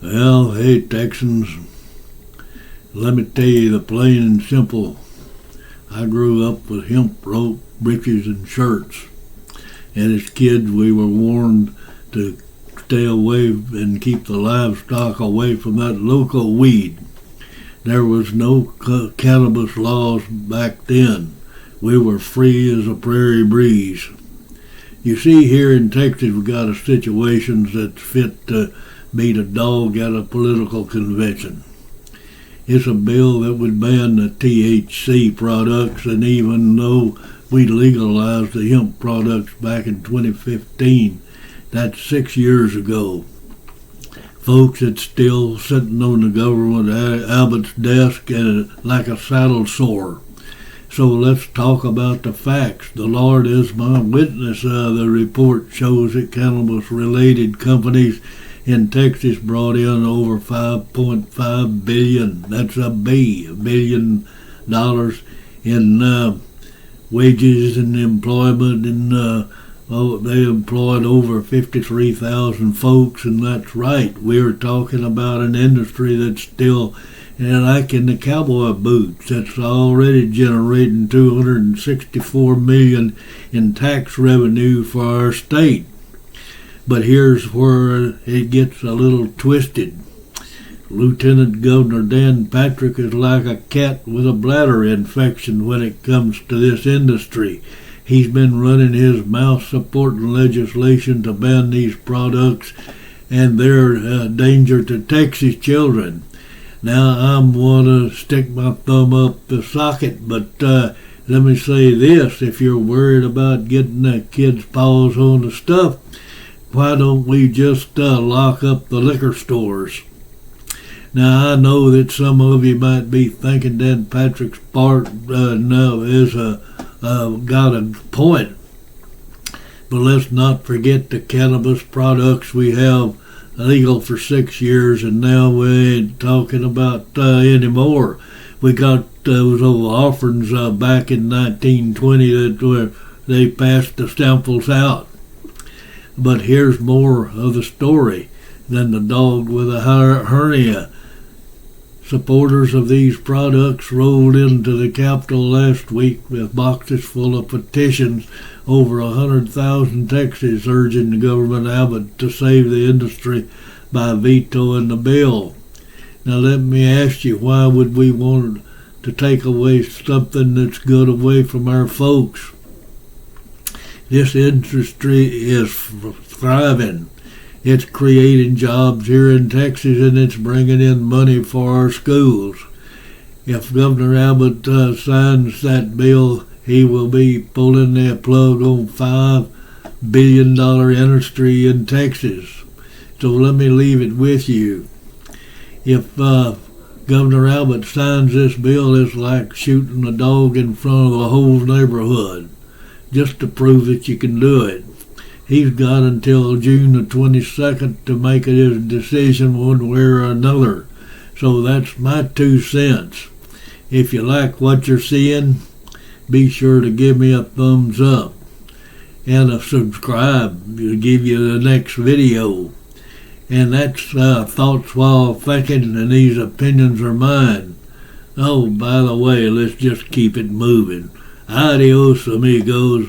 Well, hey Texans, let me tell you the plain and simple. I grew up with hemp rope, britches, and shirts. And as kids, we were warned to stay away and keep the livestock away from that Loco weed. There was no cannabis laws back then. We were free as a prairie breeze. You see, here in Texas, we got a situation that's fit to beat a dog at a political convention. It's a bill that would ban the THC products, and even though we legalized the hemp products back in 2015, that's 6 years ago. Folks, it's still sitting on the government Abbott's desk like a saddle sore. So let's talk about the facts. The Lord is my witness. The report shows that cannabis-related companies in Texas brought in over $5.5 billion. That's $1 billion in wages and employment, and they employed over 53,000 folks, and that's right. We're talking about an industry that's still like in the cowboy boots. That's already generating $264 million in tax revenue for our state. But here's where it gets a little twisted. Lieutenant Governor Dan Patrick is like a cat with a bladder infection when it comes to this industry. He's been running his mouth supporting legislation to ban these products, and they're a danger to Texas children. Now, I'm going to stick my thumb up the socket, but let me say this. If you're worried about getting the kids' paws on the stuff, why don't we just lock up the liquor stores? Now, I know that some of you might be thinking Dan Patrick's part now is got a point, but let's not forget the cannabis products we have legal for 6 years, and now we ain't talking about anymore. We got those old offerings back in 1920 that they passed the samples out. But here's more of the story than the dog with a hernia. Supporters of these products rolled into the Capitol last week with boxes full of petitions, over 100,000 Texans urging the government Abbott to save the industry by vetoing the bill. Now let me ask you, why would we want to take away something that's good away from our folks? This industry is thriving. It's creating jobs here in Texas, and it's bringing in money for our schools. If Governor Abbott signs that bill, he will be pulling the plug on $5 billion industry in Texas. So let me leave it with you. If Governor Abbott signs this bill, it's like shooting a dog in front of the whole neighborhood, just to prove that you can do it. He's got until June the 22nd to make his decision one way or another. So that's my 2 cents. If you like what you're seeing, be sure to give me a thumbs up and a subscribe to give you the next video. And that's Thoughts While Thinking, and these opinions are mine. Oh, by the way, let's just keep it moving. Adios, amigos.